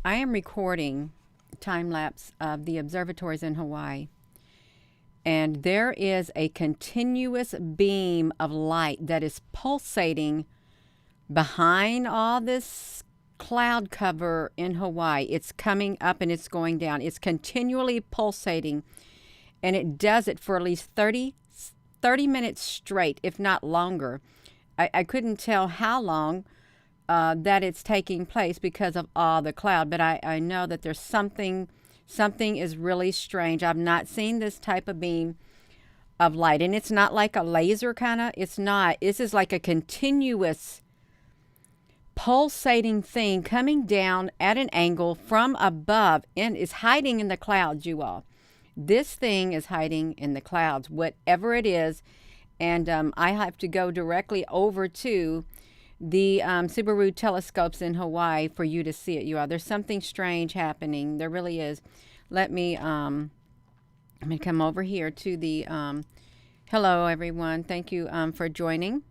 I am recording time lapse of the observatories in Hawaii, and there is a continuous beam of light that is pulsating behind all this cloud cover in Hawaii. It's coming up and it's going down. It's continually pulsating, and it does it for at least 30 minutes straight, if not longer. I couldn't tell how long that it's taking place because of all the cloud, but I know that there's something is really strange. I've not seen this type of beam of light, and it's not like a laser kind of. It's not. This is like a continuous pulsating thing coming down at an angle from above, and is hiding in the clouds, you all. This thing is hiding in the clouds, whatever it is, and I have to go directly over to the Subaru telescopes in Hawaii for you to see it, you all. There's something strange happening. There really is. Let me, I'm going to come over here to the, hello everyone. Thank you for joining.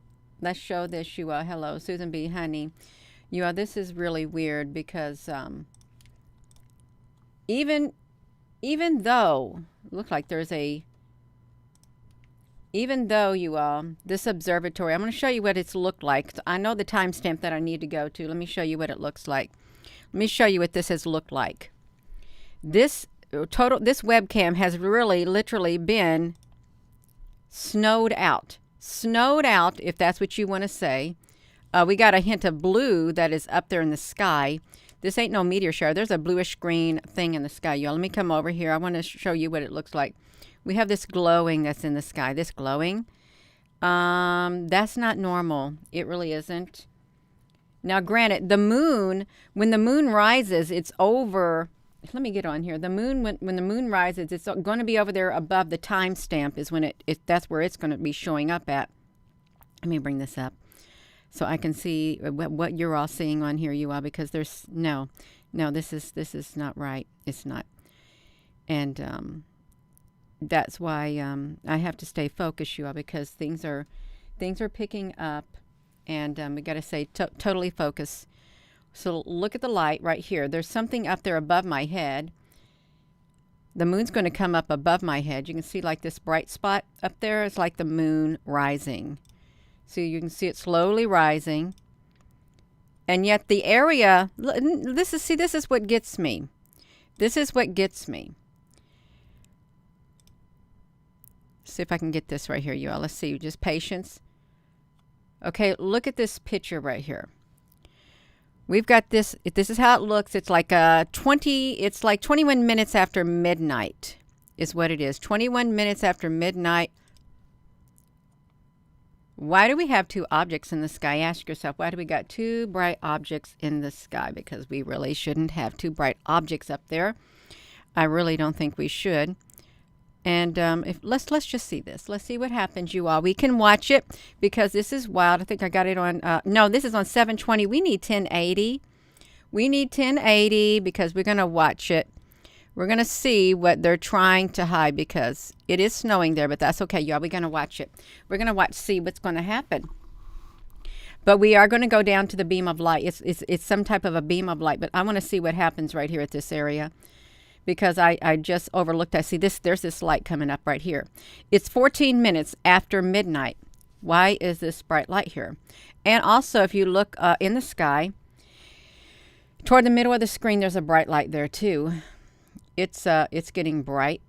Let's show this, you all. Hello, Susan B. Honey. You all, this is really weird because even though, look like there's a, even though you all, this observatory, I'm going to show you what it's looked like. I know the timestamp that I need to go to. Let me show you what it looks like. Let me show you what this has looked like. This webcam has really literally been snowed out. Snowed out, if that's what you want to say. We got a hint of blue that is up there in the sky. This ain't no meteor shower. There's a bluish green thing in the sky, y'all. Let me come over here. I want to show you what it looks like. We have this glowing that's in the sky. This glowing, that's not normal. It really isn't. Now, granted, the moon, when the moon rises, it's over. Let me get on here. The moon, when the moon rises, it's going to be over there above the timestamp is when that's where it's going to be showing up at. Let me bring this up so I can see what you're all seeing on here, you all, because there's no, this is not right. It's not. And, that's why I have to stay focused, you all, because things are picking up, and we got to stay totally focused. So look at the light right here. There's something up there above my head. The moon's going to come up above my head. You can see like this bright spot up there. It's like the moon rising. So you can see it slowly rising, and yet the area. This is what gets me. This is what gets me. See if I can get this right here, you all. Let's see, just patience. Okay, look at this picture right here. We've got this. This is how it looks. It's like it's like 21 minutes after midnight is what it is. 21 minutes after midnight. Why do we have two objects in the sky? Ask yourself, why do we got two bright objects in the sky? Because we really shouldn't have two bright objects up there. I really don't think we should. And let's just see this. Let's see what happens, you all. We can watch it because this is wild. I think I got it on. No, this is on 720. We need 1080. We need 1080 because we're going to watch it. We're going to see what they're trying to hide because it is snowing there, but that's okay, y'all. We're going to watch it. We're going to see what's going to happen. But we are going to go down to the beam of light. It's some type of a beam of light, but I want to see what happens right here at this area. Because I just overlooked. I see this. There's this light coming up right here. It's 14 minutes after midnight. Why is this bright light here? And also, if you look in the sky, toward the middle of the screen, there's a bright light there too. It's getting bright.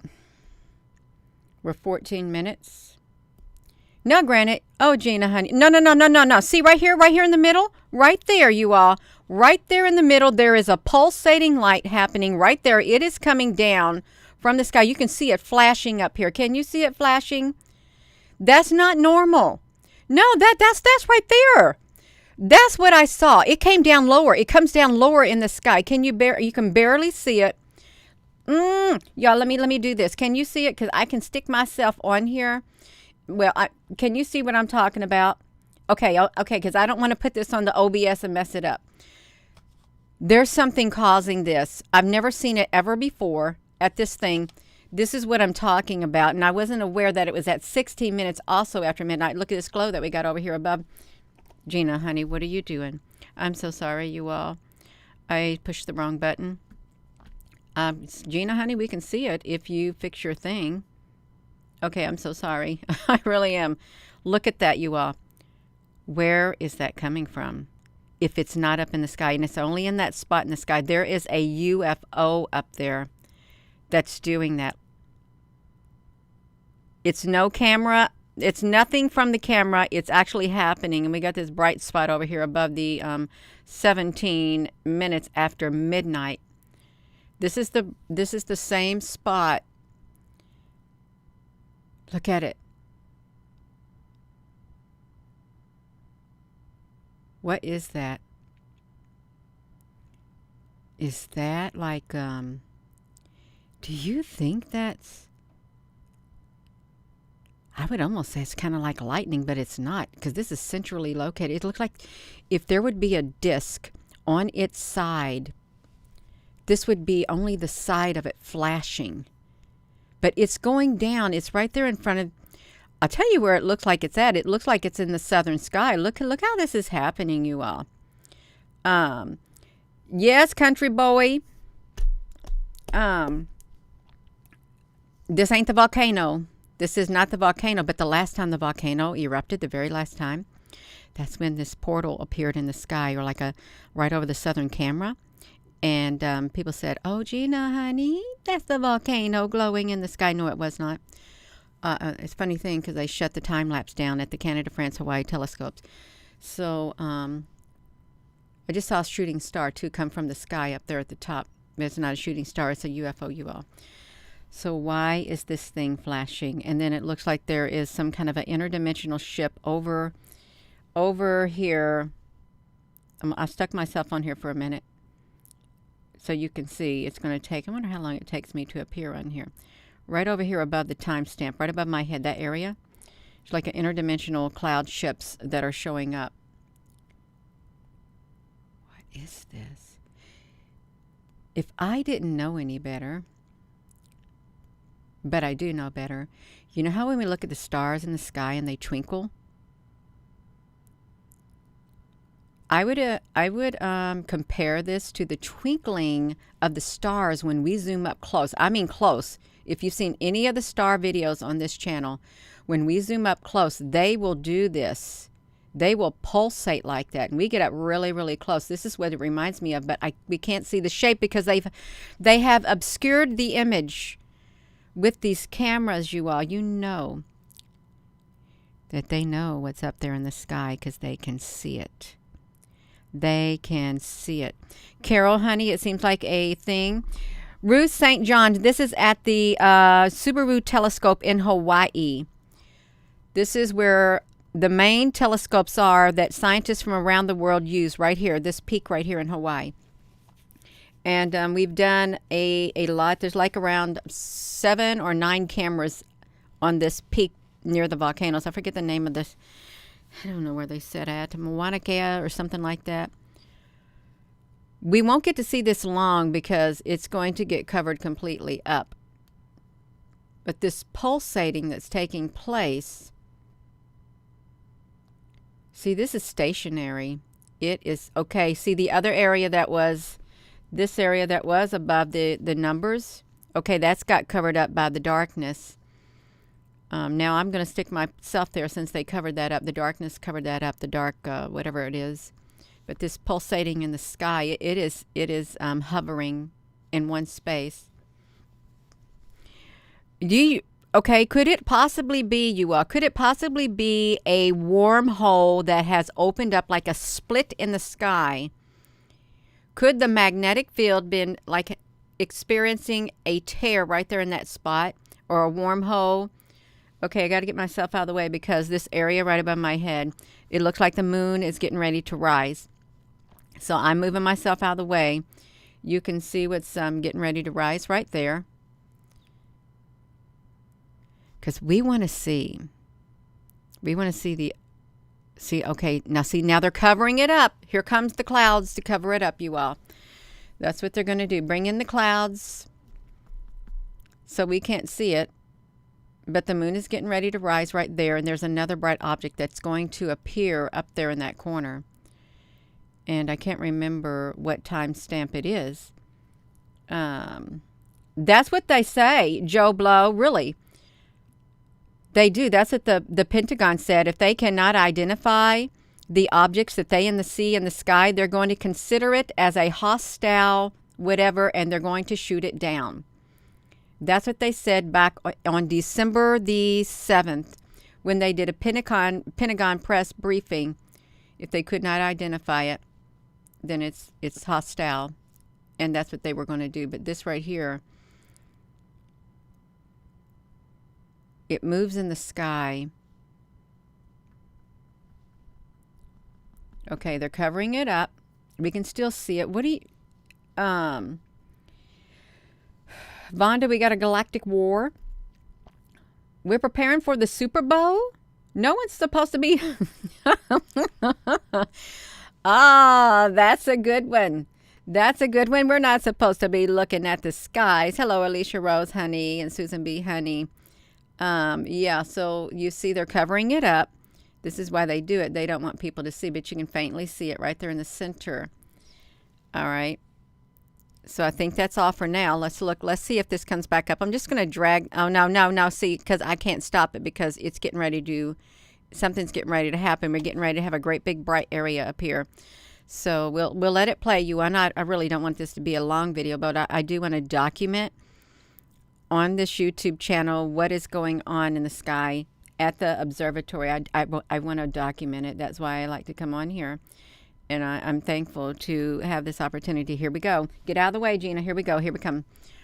We're 14 minutes. Now, granted. Oh, Gina, honey. No. See right here in the middle, right there, you all. Right there in the middle, there is a pulsating light happening right there. It is coming down from the sky. You can see it flashing up here. Can you see it flashing? That's not normal. No, that's right there. That's what I saw. It came down lower. It comes down lower in the sky. You can barely see it. Y'all, let me do this. Can you see it? Because I can stick myself on here. Well, can you see what I'm talking about? Okay, because I don't want to put this on the OBS and mess it up. There's something causing this. I've never seen it ever before at this thing. This is what I'm talking about, and I wasn't aware that it was at 16 minutes also after midnight. Look at this glow that we got over here above. Gina, honey, what are you doing? I'm so sorry, you all. I pushed the wrong button. Gina, honey, we can see it if you fix your thing. Okay, I'm so sorry. I really am. Look at that, you all. Where is that coming from? If it's not up in the sky, and it's only in that spot in the sky, there is a UFO up there that's doing that. It's no camera. It's nothing from the camera. It's actually happening. And we got this bright spot over here above the 17 minutes after midnight. This is the same spot. Look at it. What is that? Is that like, do you think that's, I would almost say it's kind of like lightning, but it's not, because this is centrally located. It looks like if there would be a disc on its side, this would be only the side of it flashing. But it's going down. It's right there in front of, I'll tell you where it looks like it's at. It looks like it's in the southern sky. Look how this is happening, you all. Yes, country boy. This ain't the volcano. This is not the volcano, but the last time the volcano erupted, the very last time, that's when this portal appeared in the sky, or like right over the southern camera. And people said, "Oh, Gina, honey, that's the volcano glowing in the sky." No, it was not. It's a funny thing because they shut the time lapse down at the Canada, France, Hawaii telescopes. So I just saw a shooting star too come from the sky up there at the top. It's not a shooting star; it's a UFO, you all. So why is this thing flashing? And then it looks like there is some kind of an interdimensional ship over here. I stuck myself on here for a minute, so you can see. It's going to take, I wonder how long it takes me to appear on here. Right over here above the timestamp, right above my head, that area. It's like an interdimensional cloud ships that are showing up. What is this? If I didn't know any better, but I do know better. You know how when we look at the stars in the sky and they twinkle? I would compare this to the twinkling of the stars when we zoom up close. I mean close. If you've seen any of the star videos on this channel, when we zoom up close, they will do this. They will pulsate like that, and we get up really, really close. This is what it reminds me of, but we can't see the shape because they have obscured the image with these cameras, you all. You know that they know what's up there in the sky because they can see it. They can see it. Carol, honey, it seems like a thing. Ruth St. John, this is at the Subaru telescope in Hawaii. This is where the main telescopes are that scientists from around the world use, right here, this peak right here in Hawaii. And we've done a lot. There's like around 7 or 9 cameras on this peak near the volcanoes. I forget the name of this. I don't know where they said at. Mauna Kea or something like that. We won't get to see this long because it's going to get covered completely up. But this pulsating that's taking place, see, this is stationary. It is, okay, see the other area that was, this area that was above the numbers, okay, that's got covered up by the darkness. Now I'm going to stick myself there since they covered that up. The darkness covered that up, the dark, whatever it is. But this pulsating in the sky, it is hovering in one space. Okay, could it possibly be, you all, could it possibly be a wormhole that has opened up like a split in the sky? Could the magnetic field been like experiencing a tear right there in that spot, or a wormhole? Okay, I got to get myself out of the way because this area right above my head, it looks like the moon is getting ready to rise. So I'm moving myself out of the way. You can see what's getting ready to rise right there. Because we want to see okay, now they're covering it up. Here comes the clouds to cover it up, you all. That's what they're going to do. Bring in the clouds so we can't see it. But the moon is getting ready to rise right there, and there's another bright object that's going to appear up there in that corner. and I can't remember what timestamp it is. That's what they say, Joe Blow, really. They do. That's what the Pentagon said. If they cannot identify the objects that they in the sea and the sky, they're going to consider it as a hostile whatever, and they're going to shoot it down. That's what they said back on December the 7th when they did a Pentagon press briefing. If they could not identify it, then it's hostile, and that's what they were going to do. But this right here, it moves in the sky. Okay, they're covering it up. We can still see it. What do you... Vonda, we got a galactic war. We're preparing for the Super Bowl. No one's supposed to be... Ah, that's a good one. That's a good one. We're not supposed to be looking at the skies. Hello, Alicia Rose, honey, and Susan B, honey. Yeah, so you see they're covering it up. This is why they do it. They don't want people to see, but you can faintly see it right there in the center. All right. So I think that's all for now. Let's look. Let's see if this comes back up. I'm just going to drag. Oh, no. See, because I can't stop it because it's getting ready to... Something's getting ready to happen. We're getting ready to have a great big bright area up here. So we'll let it play you. I really don't want this to be a long video, but I do want to document on this YouTube channel what is going on in the sky at the observatory. I want to document it. That's why I like to come on here. And I'm thankful to have this opportunity. Here we go. Get out of the way, Gina. Here we go. Here we come.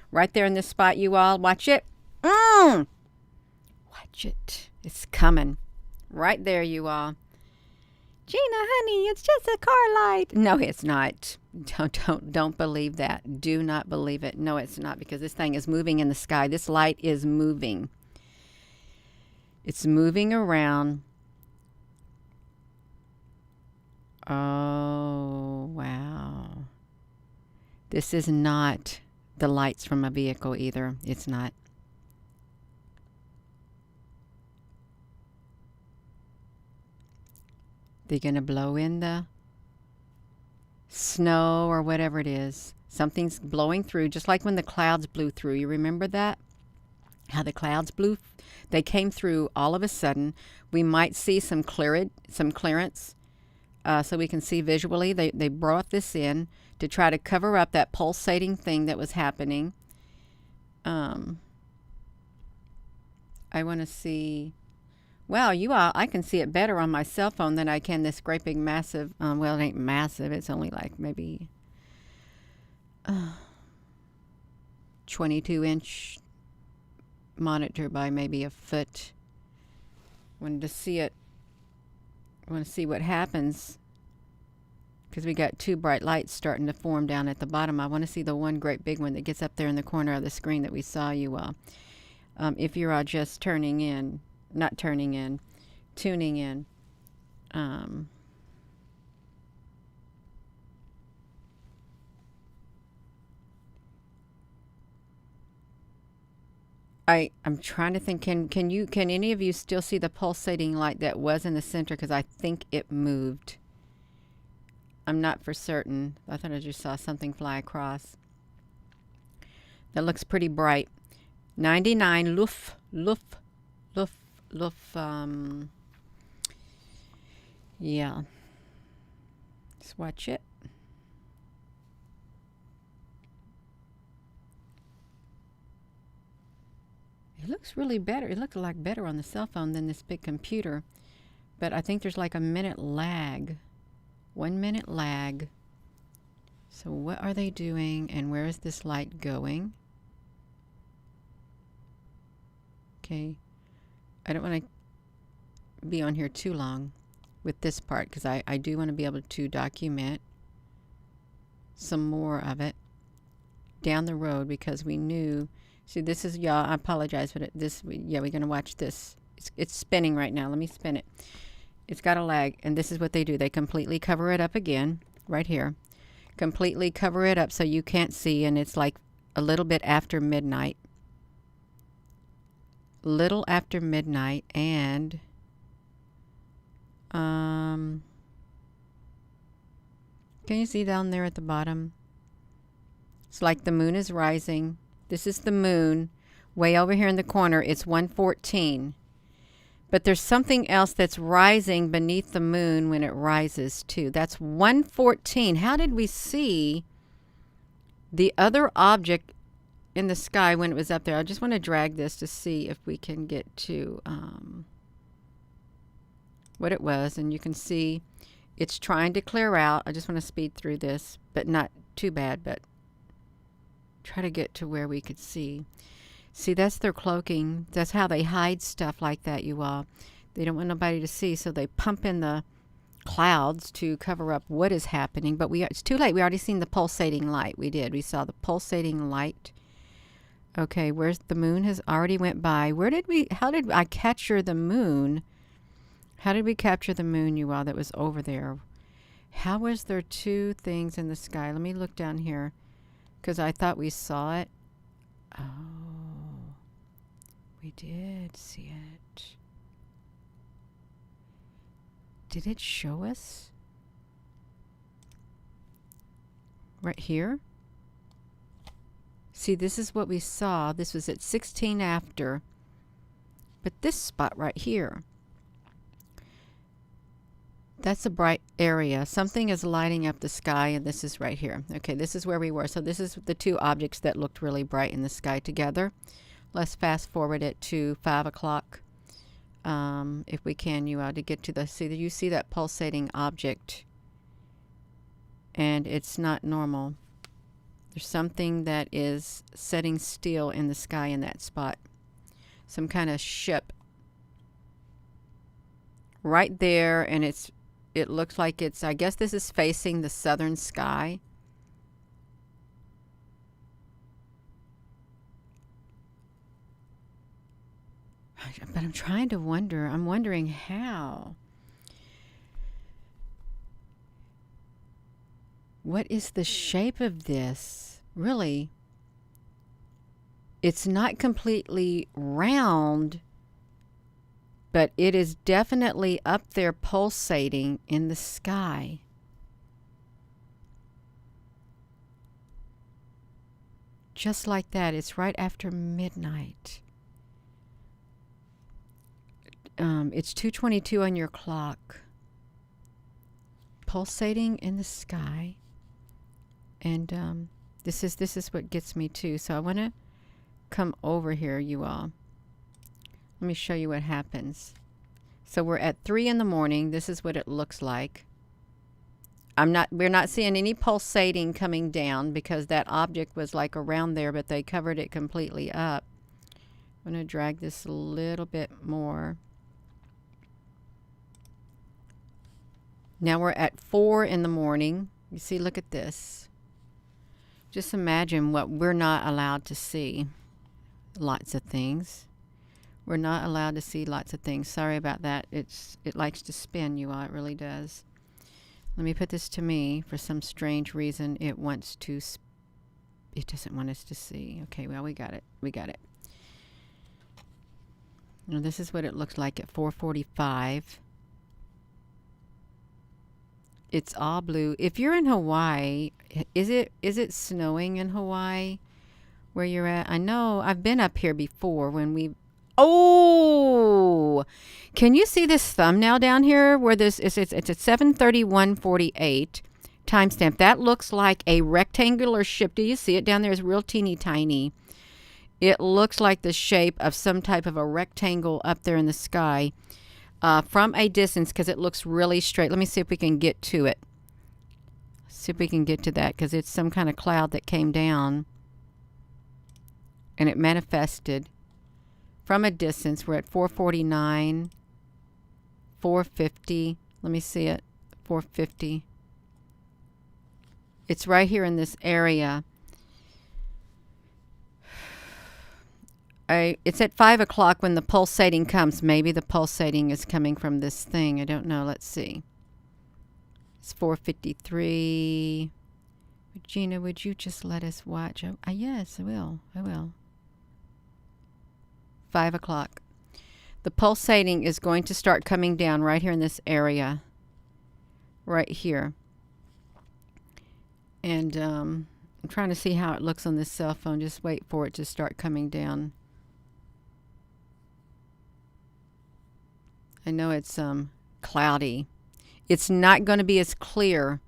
Right there in this spot, you all. Watch it. Watch it. It's coming. Right there, you all. Gina, honey, it's just a car light. No, it's not. Don't believe that. Do not believe it. No, it's not, because this thing is moving in the sky. This light is moving. It's moving around. Oh, wow. This is not the lights from a vehicle either. It's not. They're going to blow in the snow or whatever it is. Something's blowing through, just like when the clouds blew through. You remember that? How the clouds blew? They came through all of a sudden. We might see some clearance, so we can see visually. They brought this in to try to cover up that pulsating thing that was happening. I want to see... Wow, you all, I can see it better on my cell phone than I can this great big massive, well, it ain't massive. It's only like maybe 22-inch monitor by maybe a foot. Wanted to see it. I want to see what happens, because we got two bright lights starting to form down at the bottom. I want to see the one great big one that gets up there in the corner of the screen that we saw, you all. If you're all just tuning in. I'm trying to think, can any of you still see the pulsating light that was in the center? Because I think it moved. I'm not for certain. I thought I just saw something fly across. That looks pretty bright. 99 Luft. Yeah. Let's watch it. It looks really better. It looked like better on the cell phone than this big computer. But I think there's like a minute lag. 1 minute lag. So what are they doing, and where is this light going? Okay. I don't want to be on here too long with this part, because I do want to be able to document some more of it down the road, because we knew... See, this is... Y'all, I apologize, but we're going to watch this. It's spinning right now. Let me spin it. It's got a lag, and this is what they do. They completely cover it up again, right here. Completely cover it up so you can't see, and it's like a little bit after midnight. Little after midnight, and Can you see down there at the bottom? It's like the moon is rising. This is the moon. Way over here in the corner, it's 114. But there's something else that's rising beneath the moon when it rises too. That's 114. How did we see the other object in the sky when it was up there? I just want to drag this to see if we can get to what it was. And you can see it's trying to clear out. I just want to speed through this, but not too bad, but try to get to where we could see. See, that's their cloaking. That's how they hide stuff like that, you all. They don't want nobody to see, so they pump in the clouds to cover up what is happening. But it's too late. We already seen the pulsating light. We did. We saw the pulsating light. Okay, where's the moon has already went by. How did I capture the moon? How did we capture the moon, you all, that was over there? How was there two things in the sky? Let me look down here, because I thought we saw it. Oh. We did see it. Did it show us? Right here? See, this is what we saw. This was at 16 after. But this spot right here, that's a bright area. Something is lighting up the sky, and this is right here. Okay, this is where we were. So this is the two objects that looked really bright in the sky together. Let's fast forward it to 5 o'clock, if we can, you to get to the, you see that pulsating object, and it's not normal. There's something that is setting still in the sky in that spot. Some kind of ship right there, and it looks like it's, I guess this is facing the southern sky. But I'm trying to wonder. I'm wondering how. What is the shape of this? Really, it's not completely round, but it is definitely up there pulsating in the sky. Just like that. It's right after midnight. It's 2:22 on your clock. Pulsating in the sky. And this is what gets me too. So I want to come over here, you all. Let me show you what happens. So we're at 3 in the morning. This is what it looks like. We're not seeing any pulsating coming down because that object was like around there, but they covered it completely up. I'm going to drag this a little bit more. Now we're at 4 in the morning. You see, look at this. Just imagine what we're not allowed to see. Lots of things. We're not allowed to see lots of things. Sorry about that. It likes to spin, you all. It really does. Let me put this to me. For some strange reason, it wants to. It doesn't want us to see. Okay, well, we got it. We got it. Now this is what it looks like at 4:45. It's all blue. If you're in Hawaii, is it snowing in Hawaii where you're at? I know I've been up here before when we. Oh, can you see this thumbnail down here where this is? It's at 7:31:48 timestamp. That looks like a rectangular ship. Do you see it down there? It's real teeny tiny. It looks like the shape of some type of a rectangle up there in the sky. From a distance, because it looks really straight. Let me see if we can get to it. See if we can get to that, because it's some kind of cloud that came down. And it manifested from a distance. We're at 4:49, 4:50. Let me see it. 4:50. It's right here in this area. It's at 5 o'clock when the pulsating comes. Maybe the pulsating is coming from this thing. I don't know. Let's see. It's 4:53. Regina, would you just let us watch? Yes, I will. I will. 5 o'clock. The pulsating is going to start coming down right here in this area. Right here. And I'm trying to see how it looks on this cell phone. Just wait for it to start coming down. I know it's cloudy. It's not going to be as clear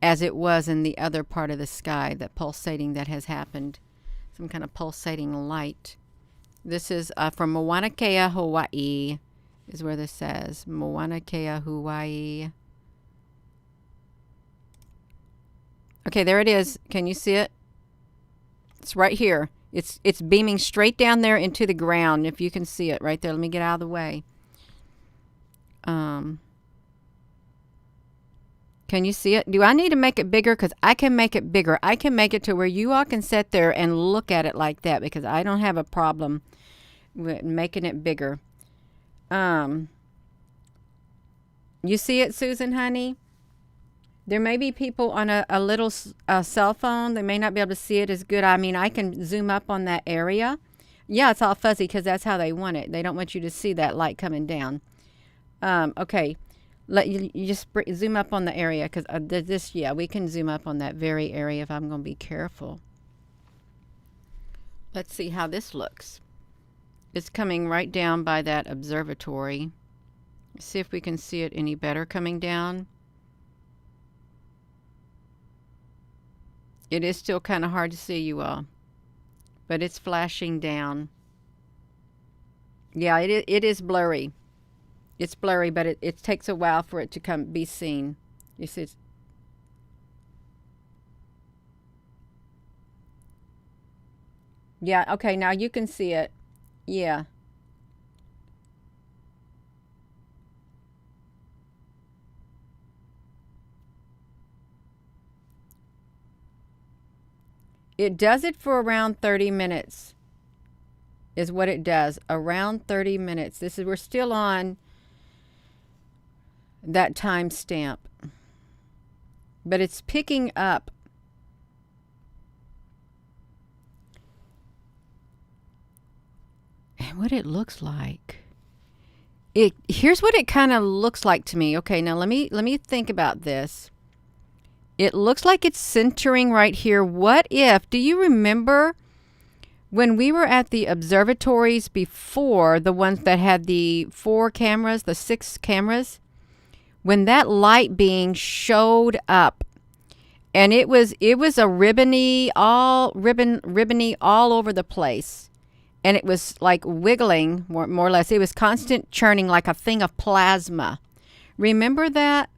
as it was in the other part of the sky, that pulsating that has happened. Some kind of pulsating light. This is from Mauna Kea, Hawaii, is where this says. Mauna Kea, Hawaii. Okay, there it is. Can you see it? It's right here. It's beaming straight down there into the ground, if you can see it right there. Let me get out of the way. Can you see it? Do I need to make it bigger? Because I can make it bigger. I can make it to where you all can sit there and look at it like that, because I don't have a problem with making it bigger. You see it, Susan, honey? There may be people on a little cell phone. They may not be able to see it as good. I mean, I can zoom up on that area. Yeah, it's all fuzzy because that's how they want it. They don't want you to see that light coming down. Okay. Let you just zoom up on the area, because yeah, we can zoom up on that very area if I'm going to be careful. Let's see how this looks. It's coming right down by that observatory. See if we can see it any better coming down. It is still kind of hard to see, you all, but it's flashing down. Yeah, it is blurry. It's blurry, but it takes a while for it to be seen. You see, yeah, okay, now you can see it. Yeah. It does it for around 30 minutes is what it does. Around 30 minutes. We're still on that time stamp, but it's picking up. And what it looks like, here's what it kind of looks like to me. Okay, now let me think about this. It looks like it's centering right here. What if, do you remember when we were at the observatories before, the ones that had the 4 cameras, the 6 cameras? When that light being showed up, and it was a ribbony all over the place, and it was like wiggling more or less. It was constant churning like a thing of plasma. Remember that?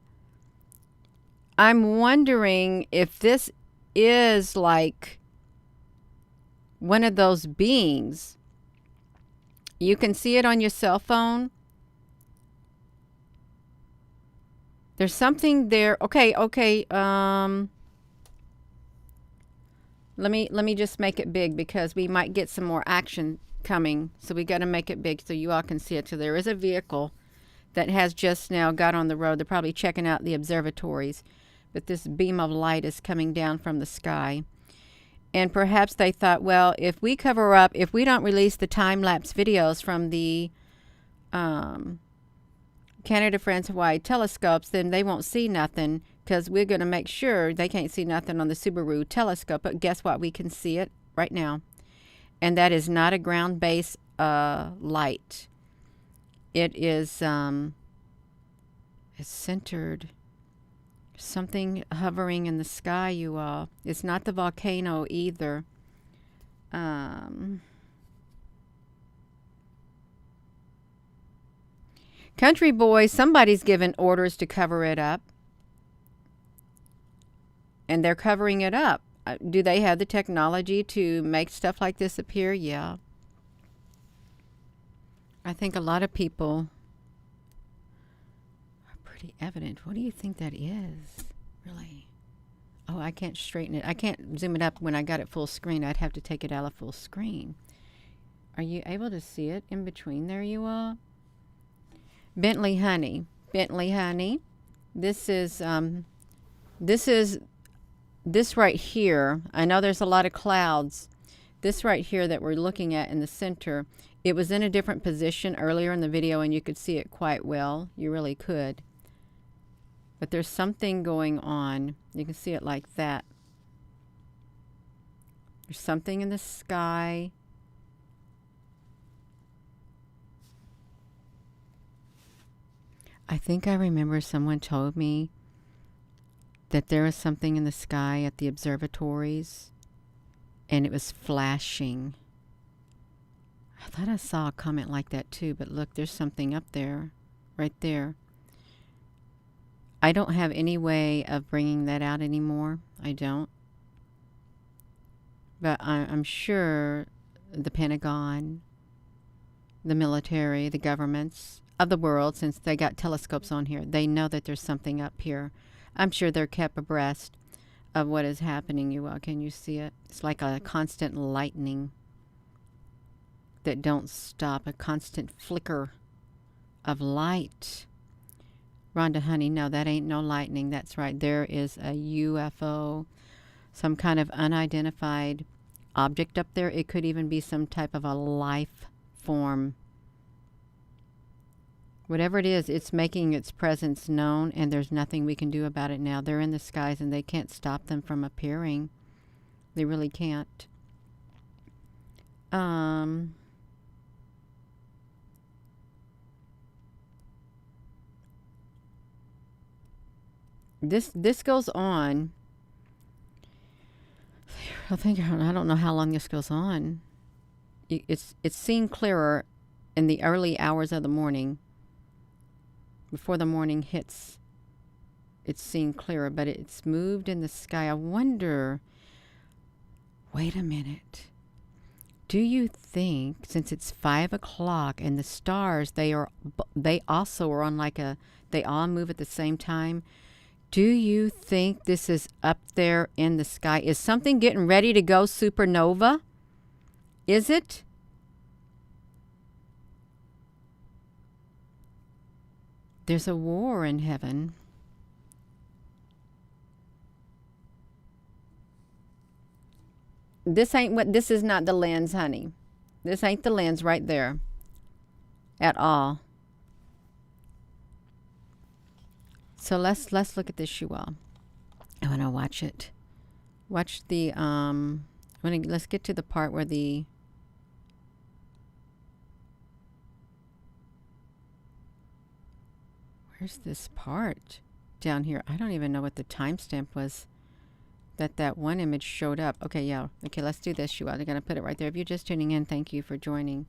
I'm wondering if this is like one of those beings. You can see it on your cell phone. There's something there. Okay. Let me just make it big, because we might get some more action coming. So we got to make it big so you all can see it. So there is a vehicle that has just now got on the road. They're probably checking out the observatories. But this beam of light is coming down from the sky. And perhaps they thought, well, if we cover up, if we don't release the time-lapse videos from the Canada, France, Hawaii telescopes, then they won't see nothing, because we're going to make sure they can't see nothing on the Subaru telescope. But guess what? We can see it right now. And that is not a ground-based light. It is it's centered. Something hovering in the sky, you all. It's not the volcano either. Country boys, somebody's given orders to cover it up. And they're covering it up. Do they have the technology to make stuff like this appear? Yeah. I think a lot of people are pretty evident. What do you think that is? Really? Oh, I can't straighten it. I can't zoom it up when I got it full screen. I'd have to take it out of full screen. Are you able to see it in between there, you all? Bentley honey. Bentley honey. This is this right here. I know there's a lot of clouds. This right here that we're looking at in the center, it was in a different position earlier in the video, and you could see it quite well. You really could. But there's something going on. You can see it like that. There's something in the sky. I think I remember someone told me that there was something in the sky at the observatories, and it was flashing. I thought I saw a comment like that too, but look, there's something up there, right there. I don't have any way of bringing that out anymore. I don't. But I'm sure the Pentagon, the military, the governments of the world, since they got telescopes on here, they know that there's something up here. I'm sure they're kept abreast of what is happening. You all, can you see it? It's like a constant lightning that don't stop, a constant flicker of light. Rhonda, honey, no, that ain't no lightning. That's right. There is a UFO, some kind of unidentified object up there. It could even be some type of a life form. Whatever it is, it's making its presence known, and there's nothing we can do about it now. They're in the skies, and they can't stop them from appearing. They really can't. This goes on. I don't know how long this goes on. It's seen clearer in the early hours of the morning. Before the morning hits, it's seen clearer, but it's moved in the sky. I wonder, wait a minute. Do you think, since it's 5 o'clock and the stars, they also are on they all move at the same time? Do you think this is up there in the sky? Is something getting ready to go supernova? Is it? There's a war in heaven. This is not the lens, honey. This ain't the lens right there at all. So let's look at this, you all. I want to watch it. Watch the let's get to the part where where's this part down here? I don't even know what the timestamp was that one image showed up. Okay, yeah. Okay, let's do this, you all. They're going to put it right there. If you're just tuning in, thank you for joining.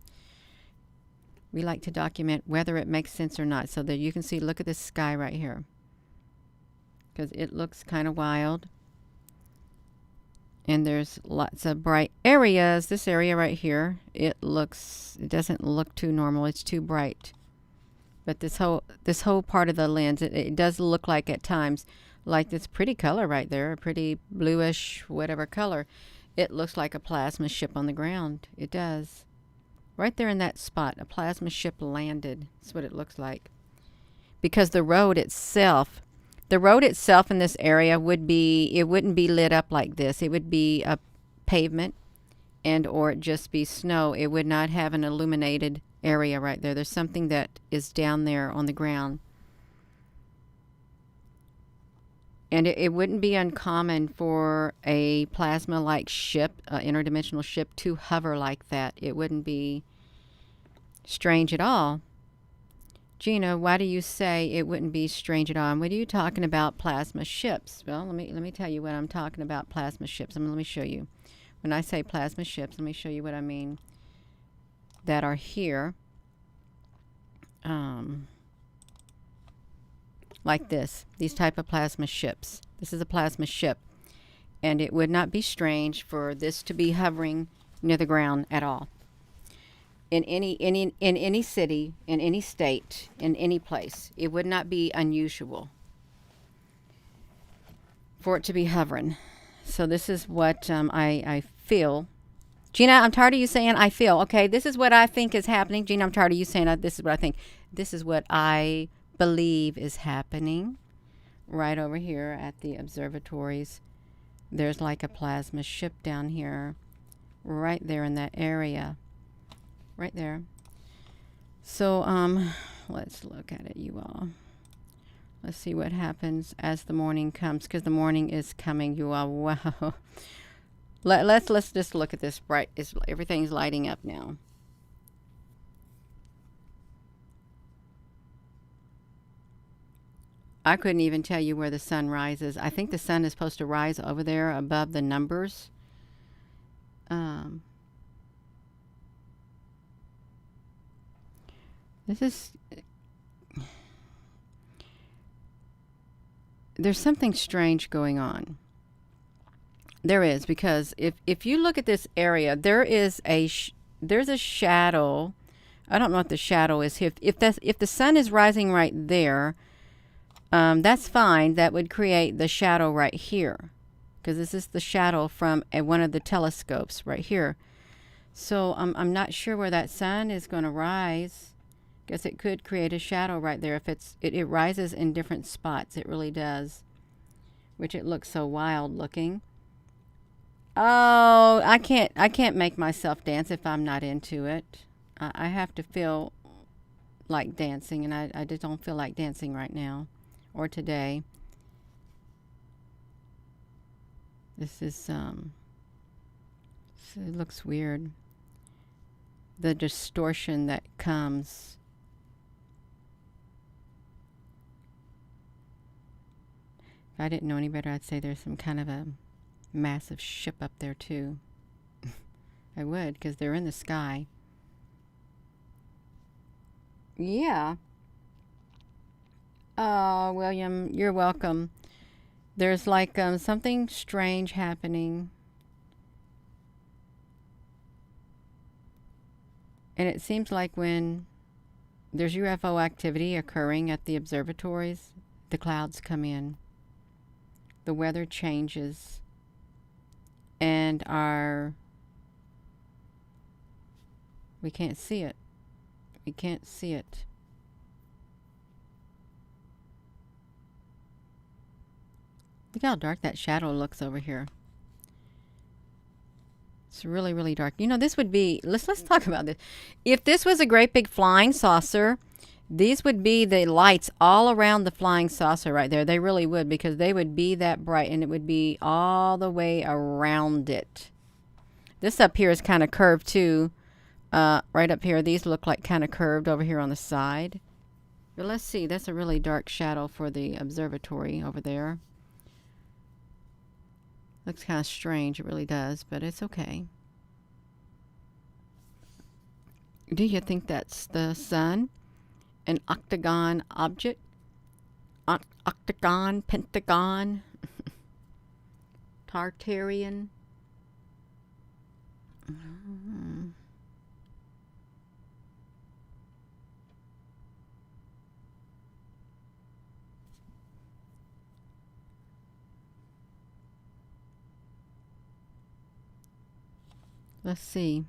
We like to document whether it makes sense or not, so that you can see, look at this sky right here. Because it looks kind of wild. And there's lots of bright areas. This area right here, it doesn't look too normal. It's too bright. But this whole part of the lens, it does look like at times, like this pretty color right there, a pretty bluish, whatever color. It looks like a plasma ship on the ground. It does. Right there in that spot, a plasma ship landed. That's what it looks like. Because the road itself in this area wouldn't be lit up like this. It would be a pavement or it just be snow. It would not have an illuminated area right there. There's something that is down there on the ground. And it wouldn't be uncommon for a plasma-like ship, an interdimensional ship, to hover like that. It wouldn't be strange at all. Gina, why do you say it wouldn't be strange at all? And what are you talking about, plasma ships? Well, let me tell you what I'm talking about, plasma ships. Let me show you. When I say plasma ships, let me show you what I mean. That are here. Like these type of plasma ships. This is a plasma ship, and it would not be strange for this to be hovering near the ground at all. In any city, in any state, in any place, it would not be unusual for it to be hovering. So this is what I feel. Gina, I'm tired of you saying I feel. Okay, this is what I think is happening. Gina, I'm tired of you saying this is what I think. This is what I believe is happening right over here at the observatories. There's like a plasma ship down here, right there in that area, right there. So let's look at it, you all. Let's see what happens as the morning comes, because the morning is coming, you all. Wow. Let's just look at this bright. Everything's lighting up now. I couldn't even tell you where the sun rises. I think the sun is supposed to rise over there above the numbers. Um, this is there's something strange going on. There is, because if you look at this area, there's a shadow. I don't know what the shadow is here. If the sun is rising right there, that's fine. That would create the shadow right here, because this is the shadow from one of the telescopes right here. So I'm not sure where that sun is going to rise. Guess it could create a shadow right there if it rises in different spots. It really does, which it looks so wild looking. Oh, I can't make myself dance if I'm not into it. I have to feel like dancing, and I just don't feel like dancing right now or today. This is it looks weird. The distortion that comes. If I didn't know any better, I'd say there's some kind of a massive ship up there too. I would, because they're in the sky. Yeah. Oh, William, you're welcome. There's like something strange happening. And it seems like when there's UFO activity occurring at the observatories, the clouds come in. The weather changes. And we can't see it. We can't see it. Look how dark that shadow looks over here. It's really, really dark. You know, this would be, let's talk about this. If this was a great big flying saucer, these would be the lights all around the flying saucer right there. They really would, because they would be that bright, and it would be all the way around it. This up here is kind of curved too. Right up here, these look like kind of curved over here on the side. But let's see, that's a really dark shadow for the observatory over there. Looks kind of strange, it really does, but it's okay. Do you think that's the sun? An octagon object? Octagon, pentagon, Tartarian? Let's see.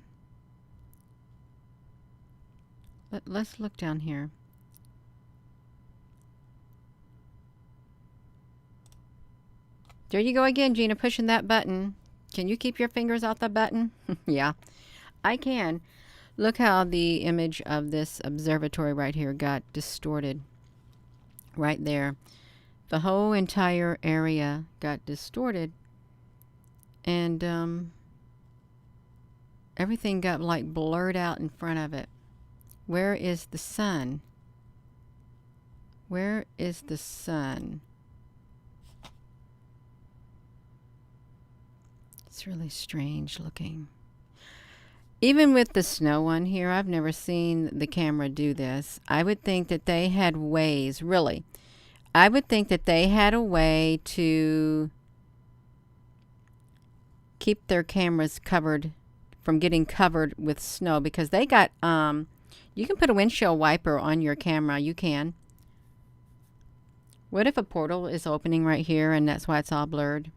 Let's look down here. There you go again, Gina, pushing that button. Can you keep your fingers off the button? Yeah, I can. Look how the image of this observatory right here got distorted. Right there. The whole entire area got distorted. And everything got like blurred out in front of it. Where is the sun? Where is the sun? It's really strange looking. Even with the snow on here, I've never seen the camera do this. I would think that they had ways, really. I would think that they had a way to keep their cameras covered from getting covered with snow, because they got, you can put a windshield wiper on your camera. You can. What if a portal is opening right here and that's why it's all blurred?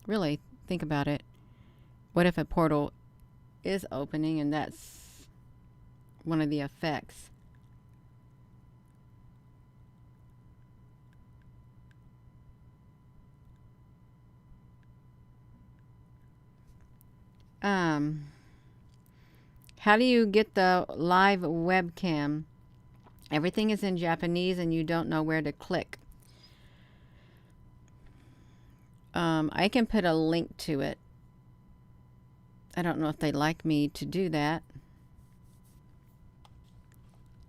Really, think about it. What if a portal is opening and that's one of the effects? How do you get the live webcam? Everything is in Japanese and you don't know where to click. I can put a link to it. I don't know if they like me to do that.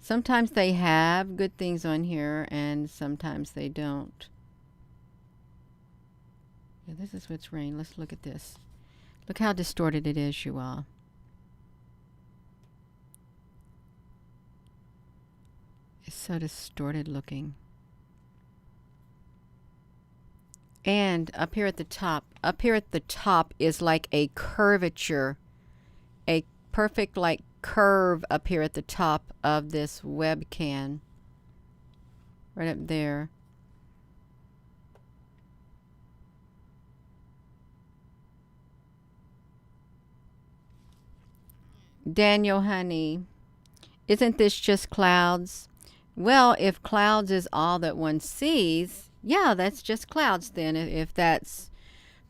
Sometimes they have good things on here, and sometimes they don't. Yeah, this is what's rain. Let's look at this. Look how distorted it is, you all. It's so distorted looking. And up here at the top is like a curvature, a perfect like curve up here at the top of this webcam. Right up there. Daniel, honey, isn't this just clouds? Well, if clouds is all that one sees, yeah, that's just clouds then, if that's,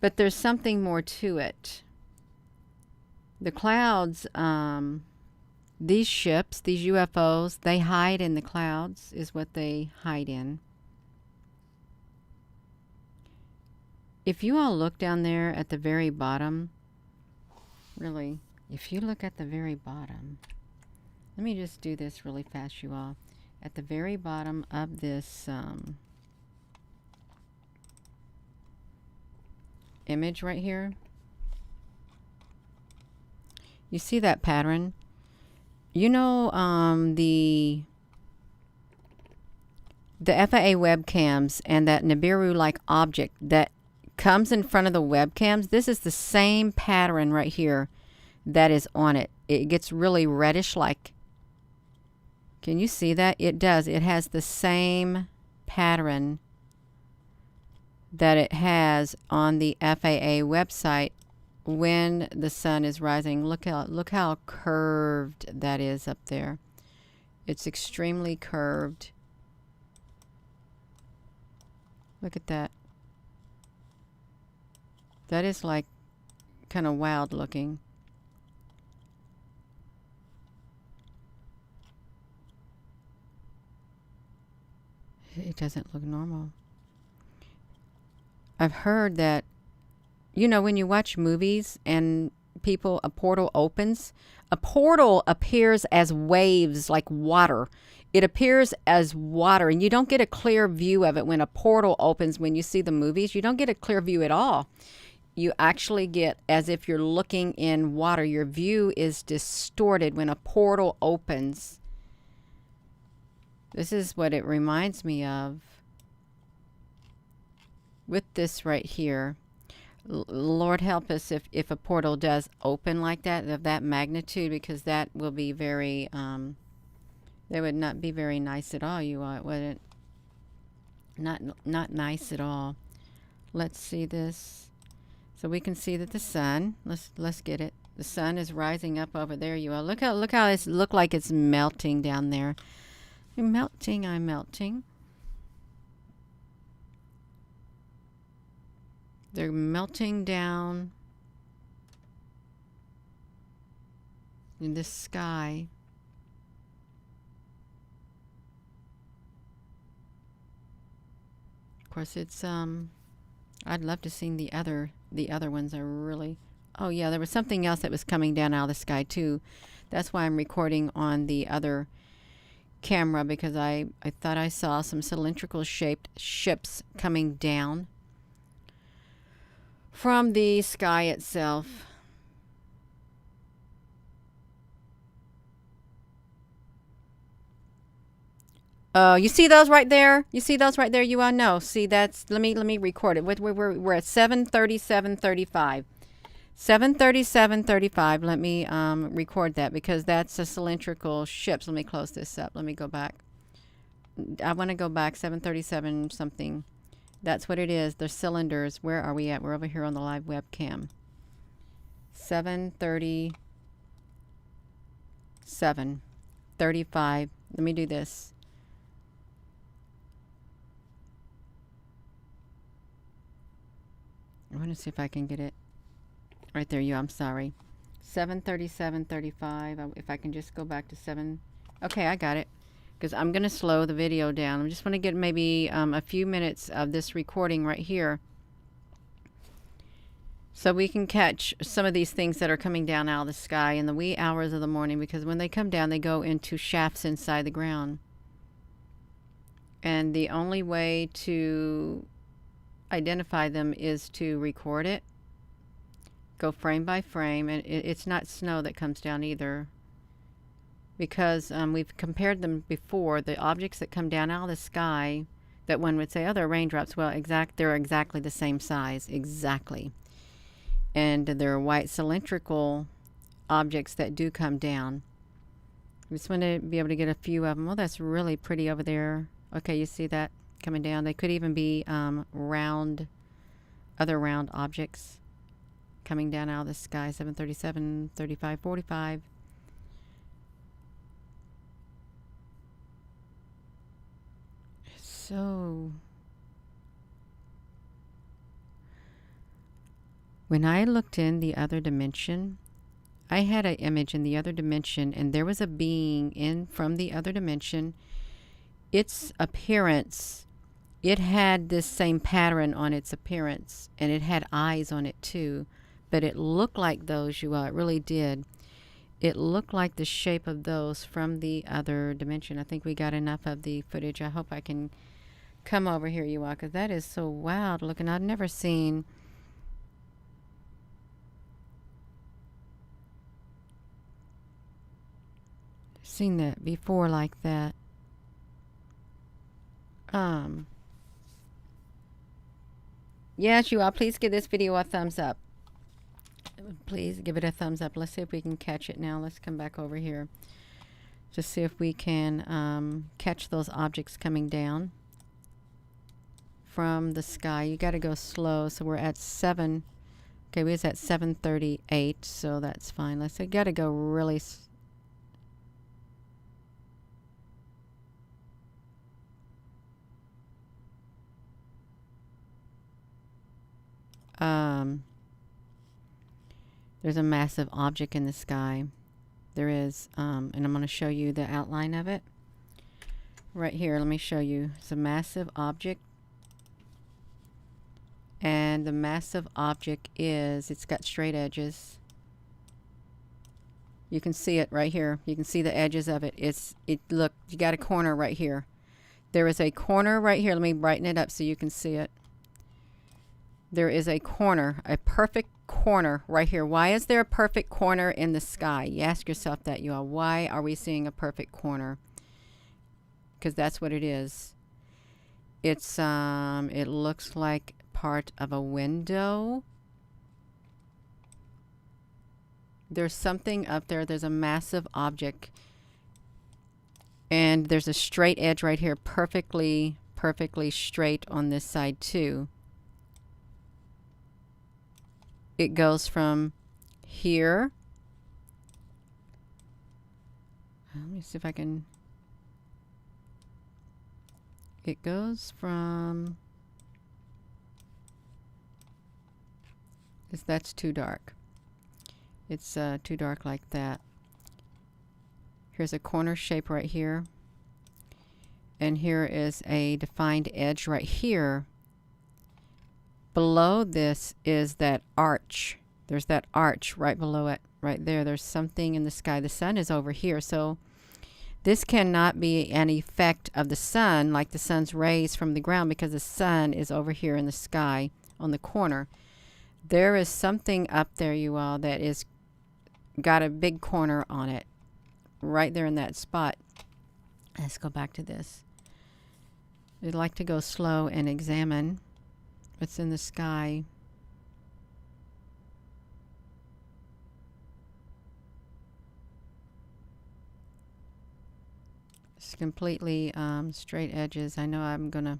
but there's something more to it. The clouds, these ships, these UFOs, they hide in the clouds, is what they hide in. If you all look down there at the very bottom, really, if you look at the very bottom, let me just do this really fast, you all. At the very bottom of this image right here, you see that pattern? You know, the FAA webcams and that Nibiru-like object that comes in front of the webcams, this is the same pattern right here that is on it. It gets really reddish like. Can you see that? It does. It has the same pattern that it has on the FAA website when the sun is rising. Look how curved that is up there. It's extremely curved. Look at that. That is like kind of wild looking. It doesn't look normal. I've heard that, you know, when you watch movies and a portal opens, a portal appears as waves like water. It appears as water, and you don't get a clear view of it when a portal opens. When you see the movies, you don't get a clear view at all. You actually get as if you're looking in water. Your view is distorted when a portal opens. This is what it reminds me of with this right here. Lord help us if a portal does open like that, of that magnitude, because that will be very, that would not be very nice at all, you all. It wouldn't, not nice at all. Let's see this. So we can see that the sun, let's get it. The sun is rising up over there, you all. Look how it look like it's melting down there. I'm melting. They're melting down in the sky. Of course, it's I'd love to see the other ones are really. Oh yeah, there was something else that was coming down out of the sky too. That's why I'm recording on the other camera, because I thought I saw some cylindrical shaped ships coming down from the sky itself. You see those right there? You see those right there? You all know. See, that's, let me record it. We're at 7:37:35. 7:37:35. Let me record that, because that's a cylindrical ships. Let me close this up. Let me go back. I want to go back. 7:37 something. That's what it is. They're cylinders. Where are we at? We're over here on the live webcam. 7:37:35. Let me do this. I want to see if I can get it. Right there, I'm sorry. 7:37:35. If I can just go back to 7. Okay, I got it. Because I'm going to slow the video down. I just want to get maybe a few minutes of this recording right here. So we can catch some of these things that are coming down out of the sky in the wee hours of the morning, because when they come down, they go into shafts inside the ground. And the only way to identify them is to record it, go frame by frame, and it's not snow that comes down either, because we've compared them before. The objects that come down out of the sky that one would say, oh, they're raindrops. Well, they're exactly the same size, exactly. And they're white cylindrical objects that do come down. I just want to be able to get a few of them. Well, that's really pretty over there. Okay, you see that coming down. They could even be round, other round objects coming down out of the sky. 737, 35, 45. So when I looked in the other dimension, I had an image in the other dimension, and there was a being in from the other dimension. Its appearance, it had this same pattern on its appearance, and it had eyes on it too, but it looked like those, you all, it really did. It looked like the shape of those from the other dimension. I think we got enough of the footage. I hope I can come over here, you all, because that is so wild looking. I've never seen that before like that. Yes, you all, please give this video a thumbs up. Please give it a thumbs up. Let's see if we can catch it now. Let's come back over here. Just see if we can catch those objects coming down from the sky. You got to go slow. So we're at 7. Okay, we was at 7:38, so that's fine. Let's say got to go really there's a massive object in the sky. There is, and I'm going to show you the outline of it. Right here, let me show you. It's a massive object. And the massive object it's got straight edges. You can see it right here. You can see the edges of it. Look, you got a corner right here. There is a corner right here. Let me brighten it up so you can see it. There is a corner, a perfect corner right here. Why is there a perfect corner in the sky? You ask yourself that, you all. Why are we seeing a perfect corner? Because that's what it is. It's it looks like part of a window. There's something up there. There's a massive object, and there's a straight edge right here, perfectly straight on this side too. It goes from here. Let me see if I can. It goes from. That's too dark. It's too dark like that. Here's a corner shape right here. And here is a defined edge right here. Below this is that arch. There's that arch right below it, right there. There's something in the sky. The sun is over here, so this cannot be an effect of the sun, like the sun's rays from the ground, because the sun is over here in the sky on the corner. There is something up there, you all, that is got a big corner on it, right there in that spot. Let's go back to this. We'd like to go slow and examine what's in the sky. It's completely straight edges. I know I'm gonna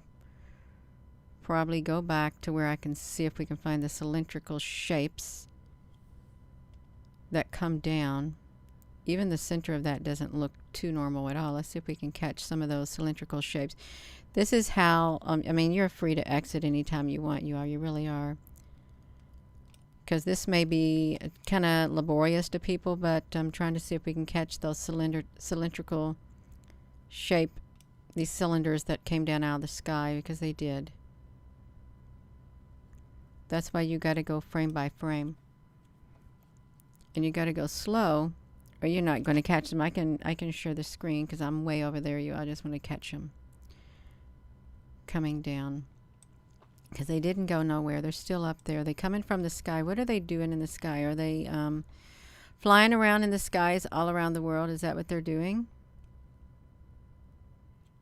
probably go back to where I can see if we can find the cylindrical shapes that come down. Even the center of that doesn't look too normal at all. Let's see if we can catch some of those cylindrical shapes. This is how, I mean, you're free to exit anytime you want, you are. You really are. Because this may be kind of laborious to people, but I'm trying to see if we can catch those cylindrical shape, these cylinders that came down out of the sky, because they did. That's why you got to go frame by frame. And you got to go slow, or you're not going to catch them. I can share the screen because I'm way over there. I just want to catch them coming down, because they didn't go nowhere. They're still up there. They coming from the sky. What are they doing in the sky? Are they flying around in the skies all around the world? Is that what they're doing?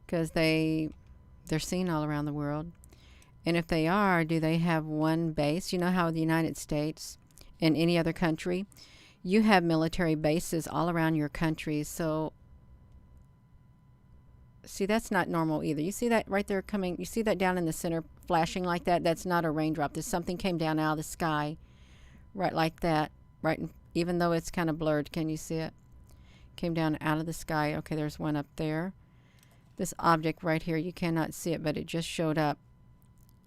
Because they're seen all around the world. And if they are, do they have one base? You know how the United States and any other country, you have military bases all around your country. So see, that's not normal either. You see that right there coming? You see that down in the center flashing like that? That's not a raindrop. There's something came down out of the sky right like that. Right, even though it's kind of blurred. Can you see it? Came down out of the sky. Okay, there's one up there. This object right here, you cannot see it, but it just showed up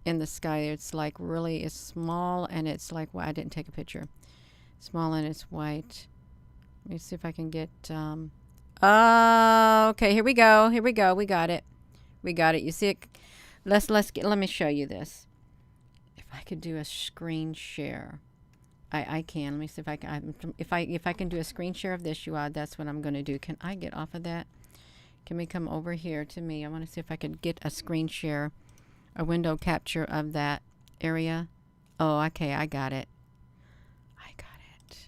in the sky. It's like really, it's small, and it's like, well, I didn't take a picture. Small, and it's white. Let me see if I can get oh, okay, here we go. Here we go. We got it. We got it. You see it? Let me show you this. If I could do a screen share. I can. Let me see if I can. If I can do a screen share of this, that's what I'm going to do. Can I get off of that? Can we come over here to me? I want to see if I could get a screen share, a window capture of that area. Oh, okay, I got it. I got it.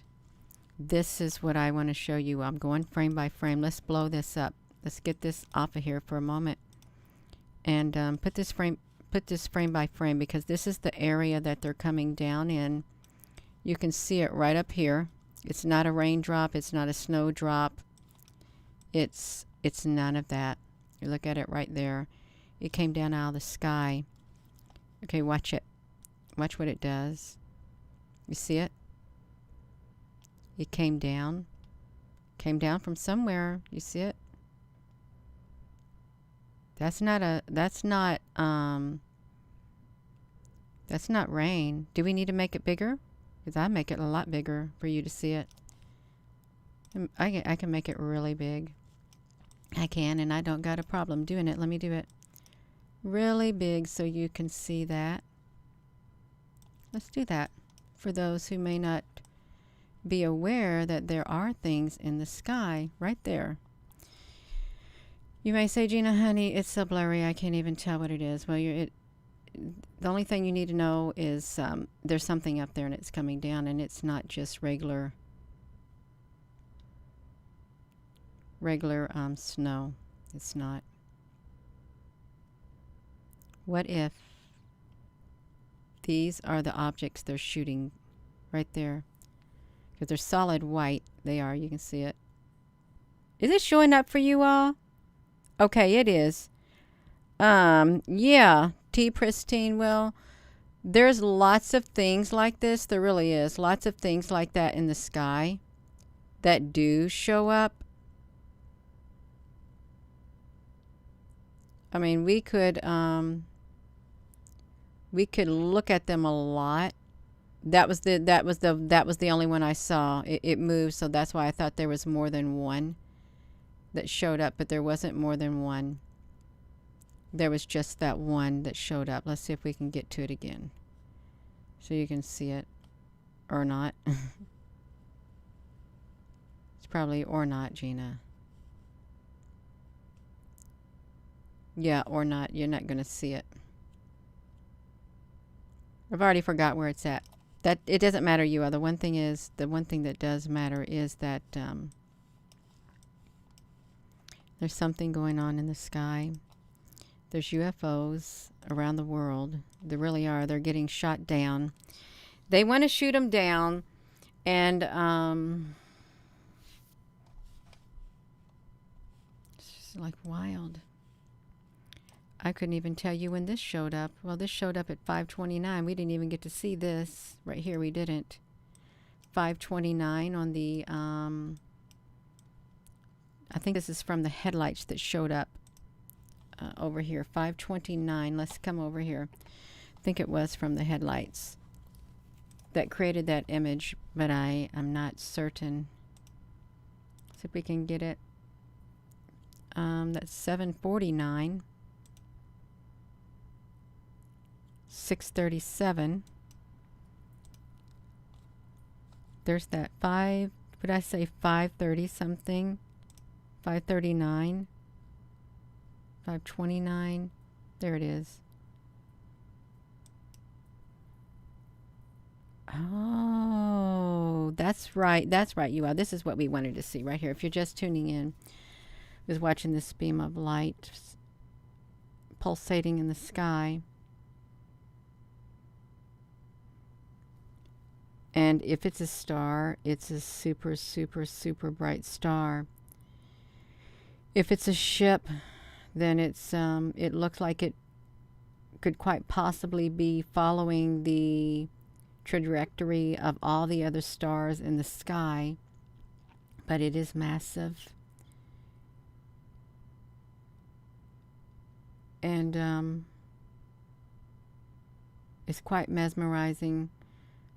This is what I want to show you. I'm going frame by frame. Let's blow this up. Let's get this off of here for a moment, and put this frame by frame, because this is the area that they're coming down in. You can see it right up here. It's not a raindrop. It's not a snowdrop. It's none of that. You look at it right there. It came down out of the sky. Okay, watch it. Watch what it does. You see it? It came down. Came down from somewhere. You see it? That's not rain. Do we need to make it bigger? Because I make it a lot bigger for you to see it. I can make it really big. I can, and I don't got a problem doing it. Let me do it really big so you can see that. Let's do that for those who may not be aware that there are things in the sky right there. You may say, Gina, honey, it's so blurry, I can't even tell what it is. Well, the only thing you need to know is there's something up there and it's coming down, and it's not just regular snow. It's not. What if these are the objects they're shooting right there? Because they're solid white. They are. You can see it. Is it showing up for you all? Okay, it is. Yeah. T pristine. Well, there's lots of things like this. There really is. Lots of things like that in the sky that do show up. I mean, we could look at them a lot. That was the only one I saw. It moved, so that's why I thought there was more than one that showed up, but there wasn't more than one. There was just that one that showed up. Let's see if we can get to it again, so you can see it, or not. It's probably or not, Gina. Yeah, or not. You're not going to see it. I've already forgot where it's at. That it doesn't matter, you all. The one thing that does matter is that there's something going on in the sky. There's UFOs around the world. There really are. They're getting shot down. They want to shoot them down, and it's just like wild. I couldn't even tell you when this showed up. Well, this showed up at 5:29. We didn't even get to see this. Right here, we didn't. 5:29 on the, I think this is from the headlights that showed up over here. 5:29. Let's come over here. I think it was from the headlights that created that image, but I'm not certain. See if we can get it. That's 7:49. 6:37. There's that 5, would I say 530 something? 539, 529. There it is. Oh, that's right. That's right, you are. This is what we wanted to see right here. If you're just tuning in, was watching this beam of light pulsating in the sky. And if it's a star, it's a super, super, super bright star. If it's a ship, then it looks like it could quite possibly be following the trajectory of all the other stars in the sky, but it is massive. And it's quite mesmerizing.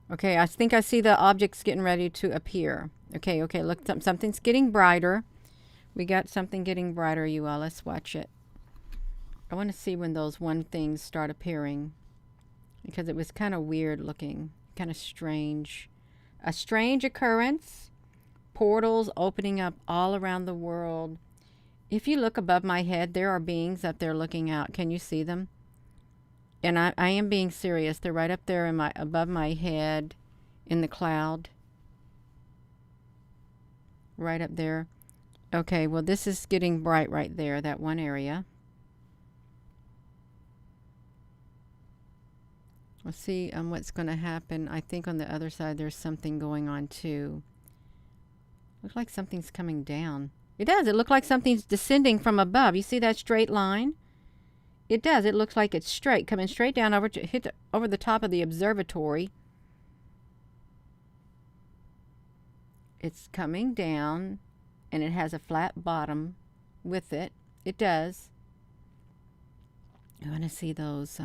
Okay, I think I see the objects getting ready to appear. Okay, look, something's getting brighter. We got something getting brighter, you all. Let's watch it. I want to see when those one things start appearing, because it was kind of weird looking, kind of strange. A strange occurrence. Portals opening up all around the world. If you look above my head, there are beings up there looking out. Can you see them? And I am being serious. They're right up there in above my head in the cloud. Right up there. Okay, well, this is getting bright right there, that one area. We'll see what's going to happen. I think on the other side there's something going on too. Looks like something's coming down. It does. It looks like something's descending from above. You see that straight line? It does. It looks like it's straight, coming straight down over to hit over the top of the observatory. It's coming down, and it has a flat bottom with it. It does. I want to see those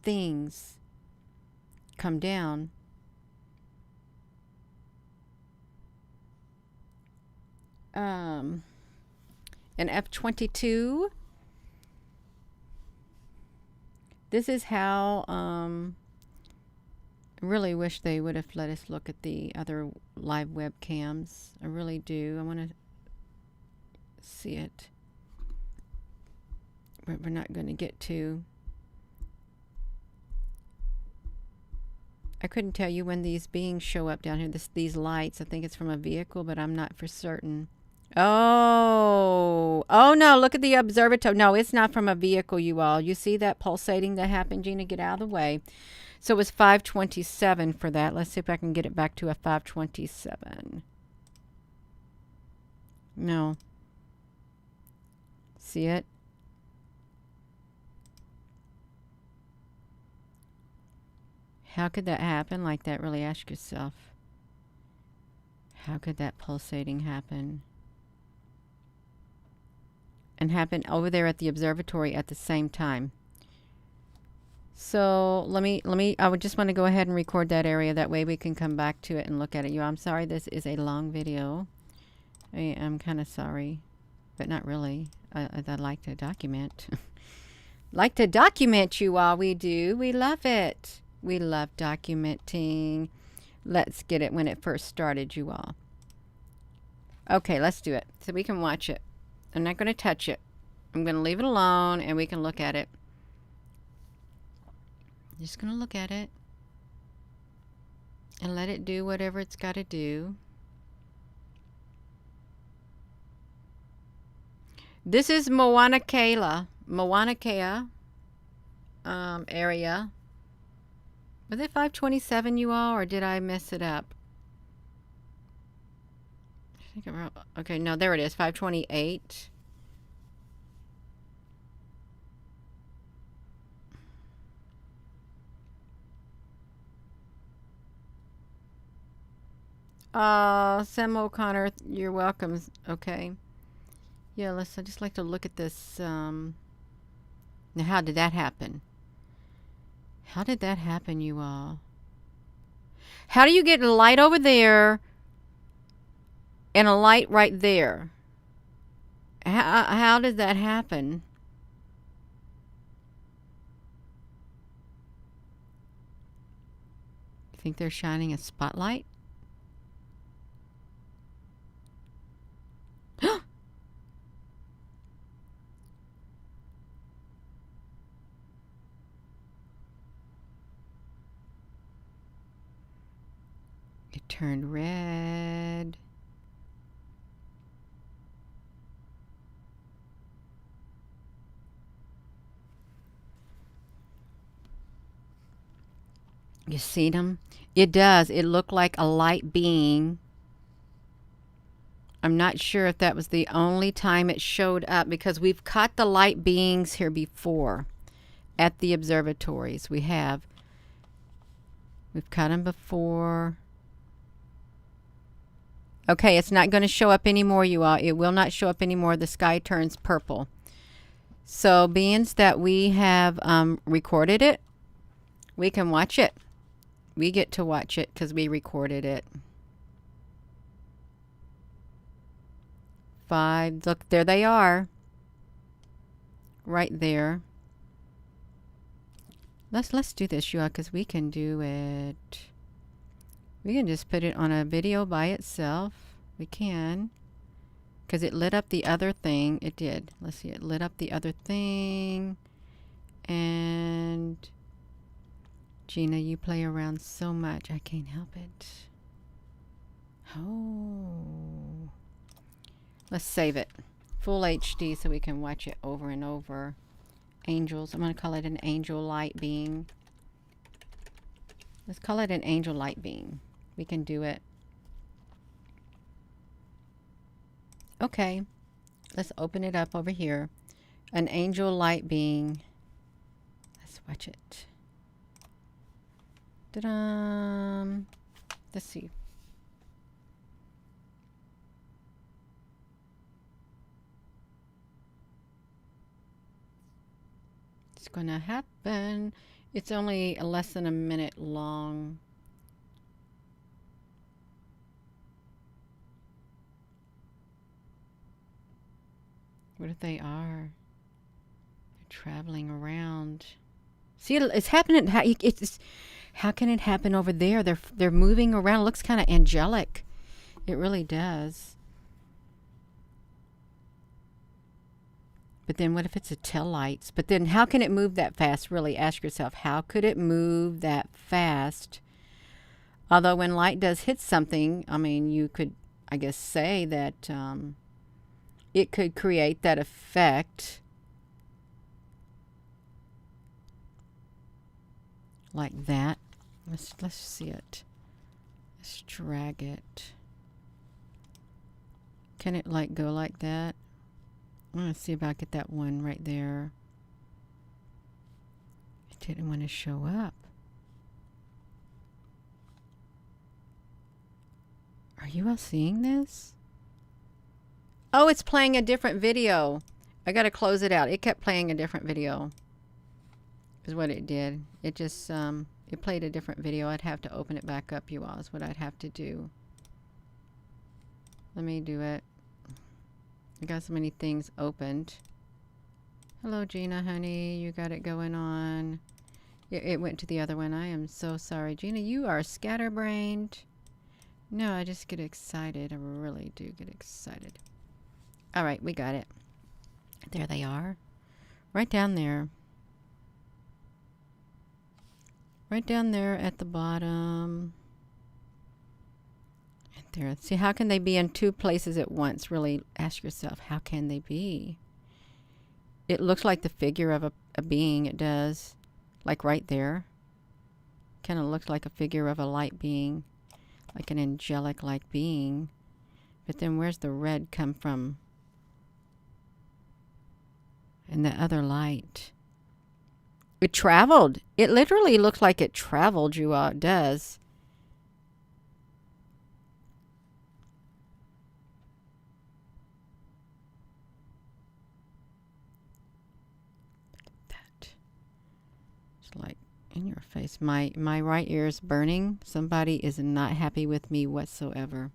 things come down. An F-22. This is how, I really wish they would have let us look at the other live webcams. I really do. I want to see it. But we're not going to get to. I couldn't tell you when these beings show up down here. These lights. I think it's from a vehicle, but I'm not for certain. Oh no, look at the observatory. No, it's not from a vehicle, you all. You see that pulsating that happened, Gina? Get out of the way. So it was 527 for that. Let's see if I can get it back to a 527. No. See it? How could that happen like that? Really ask yourself. How could that pulsating happen? And happen over there at the observatory at the same time. So I would just want to go ahead and record that area. That way we can come back to it and look at it. I'm sorry this is a long video. I'm kind of sorry, but not really. I'd like to document. Like to document, you all. We do. We love it. We love documenting. Let's get it when it first started, you all. Okay, let's do it so we can watch it. I'm not going to touch it. I'm going to leave it alone and we can look at it. Just going to look at it and let it do whatever it's got to do. This is Mauna Kea area. Was it 527, you all, or did I mess it up? I think I wrote, okay, no, there it is, 528. Sam O'Connor, you're welcome. Okay. Yeah, I just like to look at this. Now, how did that happen? How did that happen, you all? How do you get a light over there and a light right there? How did that happen? You think they're shining a spotlight? turned red. You see them? It does. It looked like a light being. I'm not sure if that was the only time it showed up, because we've caught the light beings here before at the observatories. We've caught them before. Okay, it's not going to show up anymore, you all. It will not show up anymore. The sky turns purple. So, being that we have recorded it, we can watch it. We get to watch it because we recorded it. 5. Look, there they are. Right there. Let's do this, y'all, because we can do it. We can just put it on a video by itself. We can. Because it lit up the other thing. It did. Let's see. It lit up the other thing. And Gina, you play around so much. I can't help it. Oh. Let's save it. Full HD so we can watch it over and over. Angels. I'm going to call it an angel light being. Let's call it an angel light being. We can do it. Okay. Let's open it up over here. An angel light being. Let's watch it. Ta-da! Let's see. It's gonna happen. It's only less than a minute long. What if they are? They're traveling around. See, it's happening. How can it happen over there? They're moving around. It looks kind of angelic. It really does. But then what if it's a tail lights? But then how can it move that fast? Really ask yourself, how could it move that fast? Although when light does hit something, I mean, you could, I guess, say that it could create that effect. Like that. Let's see it. Let's drag it. Can it like go like that? I'm going to see if I get that one right there. It didn't want to show up. Are you all seeing this? Oh, it's playing a different video. I got to close it out. It kept playing a different video. Is what it did. It just, it played a different video. I'd have to open it back up, you all, is what I'd have to do. Let me do it. I got so many things opened. Hello, Gina, honey. You got it going on. It went to the other one. I am so sorry. Gina, you are scatterbrained. No, I just get excited. I really do get excited. All right, we got it. There they are. Right down there. Right down there at the bottom. There. See, how can they be in two places at once? Really ask yourself, how can they be? It looks like the figure of a being. It does. Like right there. Kind of looks like a figure of a light being. Like an angelic like being. But then where's the red come from? And the other light. It traveled. It literally looks like it traveled, you all. It does. Like in your face. My right ear is burning. Somebody is not happy with me whatsoever.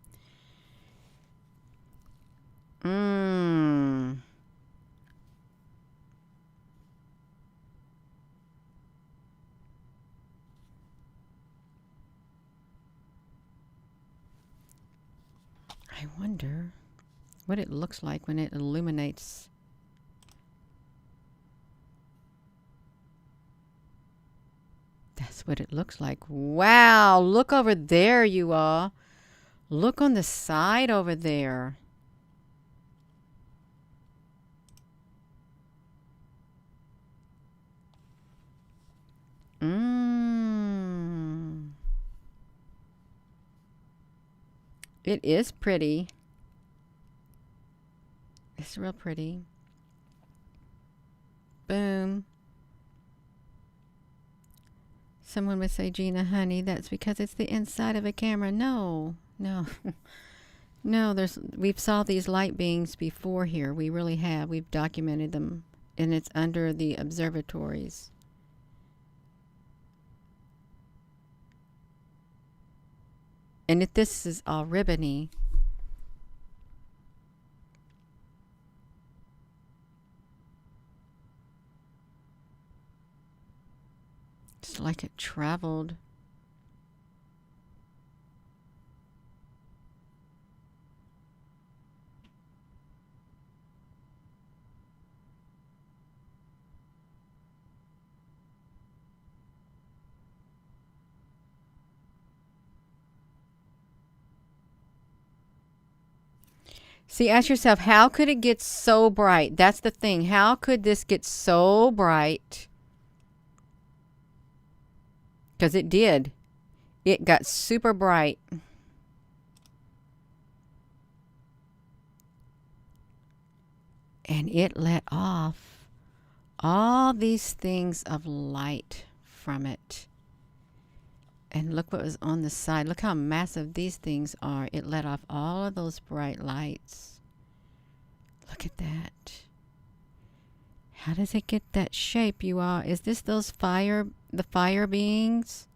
I wonder what it looks like when it illuminates. That's what it looks like. Wow, look over there, you all. Look on the side over there. It is pretty. It's real pretty. Boom. Someone would say, Gina, honey, that's because it's the inside of a camera. No, no. No, we've saw these light beings before here. We really have. We've documented them, and it's under the observatories. And if this is all ribbony, it's like it traveled. See, ask yourself, how could it get so bright? That's the thing. How could this get so bright? Because it did. It got super bright. And it let off all these things of light from it. And look what was on the side. Look how massive these things are. It let off all of those bright lights. Look at that. How does it get that shape, you all? Is this the fire beings?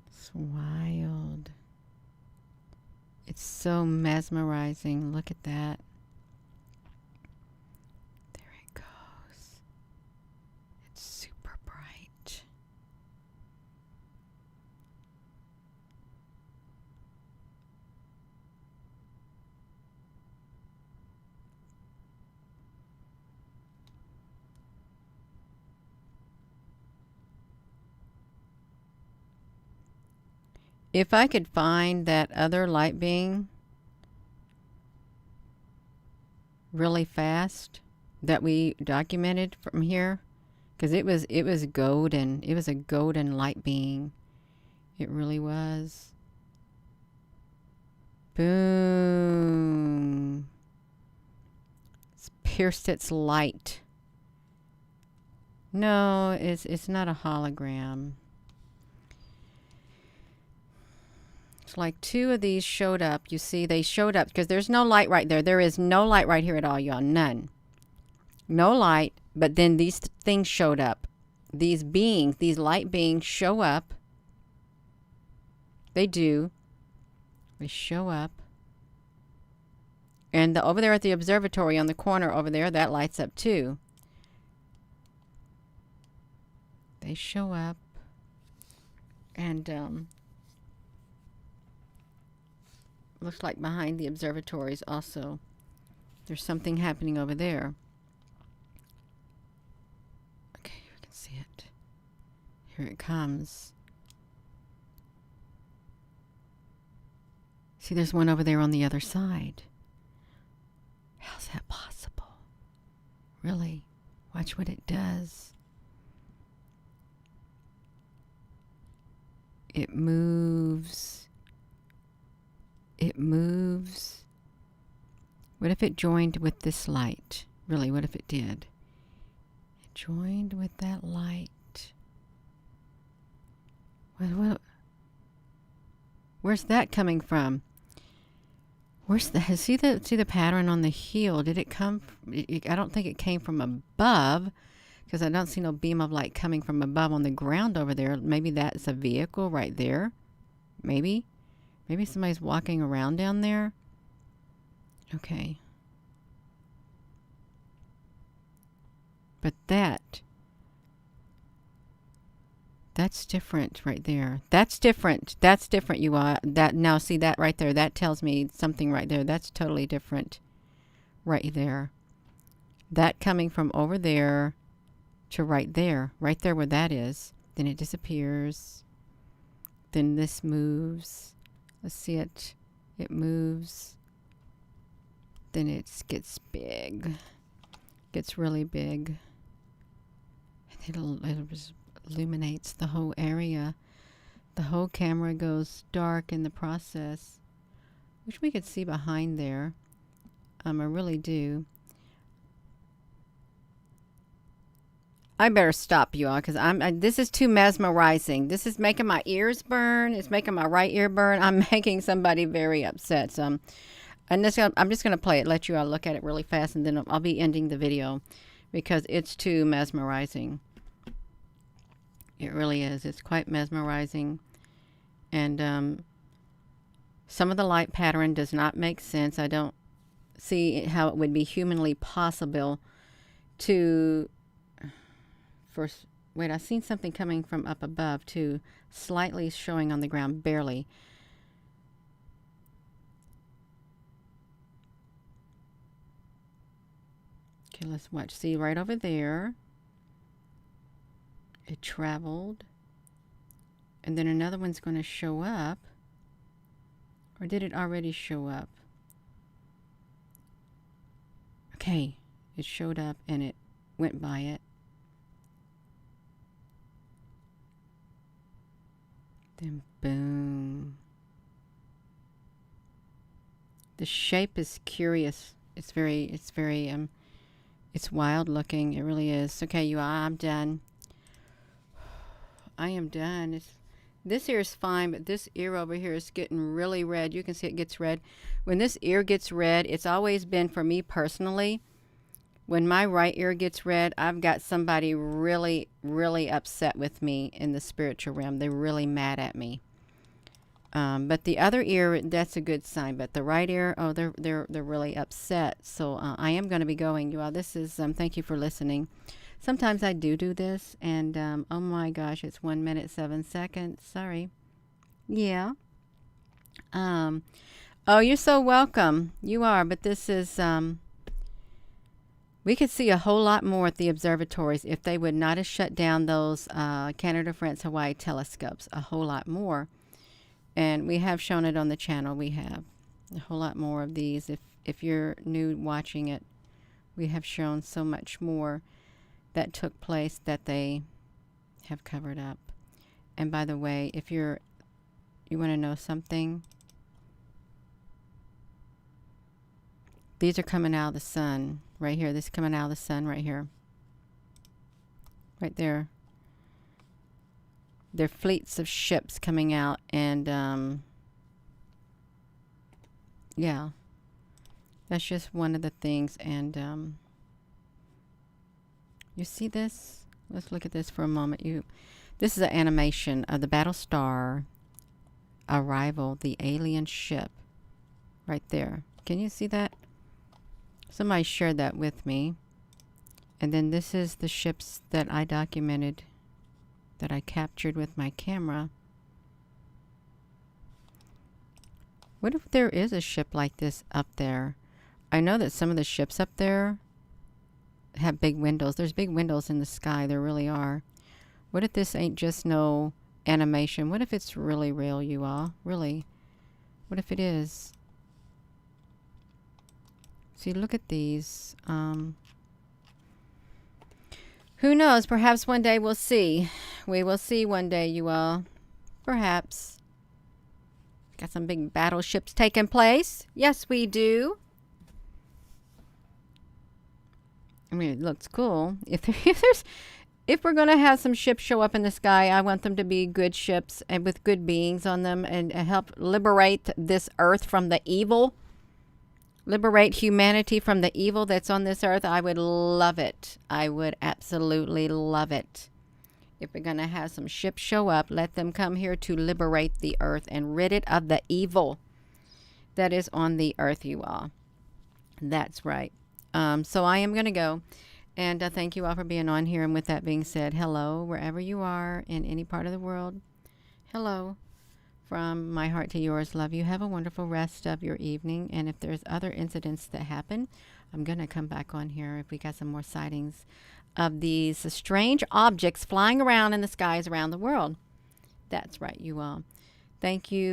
It's wild. It's so mesmerizing. Look at that. There it goes. It's super bright. If I could find that other light being really fast that we documented from here, because it was golden. It was a golden light being. It really was. Boom. It's pierced its light. No, it's not a hologram. Like two of these showed up. You see, they showed up because there's no light right there. There is no light right here at all, y'all. None. No light. But then these things showed up. These beings, these light beings show up. They do. They show up. And over there at the observatory on the corner over there, that lights up too. They show up. And, looks like behind the observatories also. There's something happening over there. Okay, we can see it. Here it comes. See, there's one over there on the other side. How's that possible? Really? Watch what it does. It moves. It moves. What if it joined with this light? Really, what if it did? It joined with that light. Where's that coming from? Where's the see the pattern on the heel? Did it come? I don't think it came from above, because I don't see no beam of light coming from above on the ground over there. Maybe that's a vehicle right there. Maybe somebody's walking around down there. Okay. But that That's different right there. That's different. That's different, you are. That now see that right there. That tells me something right there. That's totally different right there. That coming from over there to right there where that is. Then it disappears. Then this moves. Let's see it. It moves. Then it gets big. Gets really big. And it illuminates the whole area. The whole camera goes dark in the process. Wish we could see behind there. I really do. I better stop you all because this is too mesmerizing. This is making my ears burn. It's making my right ear burn. I'm making somebody very upset. So I'm just gonna play it, let you all look at it really fast, and then I'll be ending the video because it's too mesmerizing. It really is. It's quite mesmerizing, and some of the light pattern does not make sense. I don't see how it would be humanly possible to. First, wait, I've seen something coming from up above too, slightly showing on the ground, barely. Okay, let's watch. See right over there. It traveled. And then another one's going to show up. Or did it already show up? Okay, it showed up and it went by it. Then boom. The shape is curious. It's wild looking. It really is. Okay, you all, I'm done. I am done. This ear is fine, but this ear over here is getting really red. You can see it gets red. When this ear gets red, it's always been for me personally. When my right ear gets red, I've got somebody really, really upset with me in the spiritual realm. They're really mad at me. But the other ear, that's a good sign. But the right ear, oh, they're really upset. So I am going to be going, you all. This is thank you for listening. Sometimes I do this, and oh my gosh, it's 1 minute 7 seconds. Sorry. Yeah. Oh, you're so welcome. You are, but this is we could see a whole lot more at the observatories if they would not have shut down those Canada, France, Hawaii telescopes. A whole lot more. And we have shown it on the channel. We have a whole lot more of these. If you're new watching it, we have shown so much more that took place that they have covered up. And by the way, if you want to know something, these are coming out of the sun right here. This is coming out of the sun right here. Right there. They're fleets of ships coming out, and yeah, that's just one of the things. And you see this? Let's look at this for a moment. This is an animation of the Battlestar Arrival, the alien ship, right there. Can you see that? Somebody shared that with me. And then this is the ships that I documented, that I captured with my camera. What if there is a ship like this up there? I know that some of the ships up there have big windows. There's big windows in the sky. There really are. What if this ain't just no animation? What if it's really real, you all? Really? What if it is? See, look at these. Who knows? Perhaps one day we'll see. We will see one day, you all. Perhaps. Got some big battleships taking place. Yes, we do. I mean, it looks cool. If we're going to have some ships show up in the sky, I want them to be good ships and with good beings on them, and help liberate this earth from the evil. Liberate humanity from the evil that's on this earth. I would love it. I would absolutely love it. If we're going to have some ships show up, let them come here to liberate the earth and rid it of the evil that is on the earth, you all. That's right. So I am going to go. And thank you all for being on here. And with that being said, hello, wherever you are in any part of the world. Hello. From my heart to yours, love you. Have a wonderful rest of your evening. And if there's other incidents that happen, I'm going to come back on here if we got some more sightings of these strange objects flying around in the skies around the world. That's right, you all. Thank you.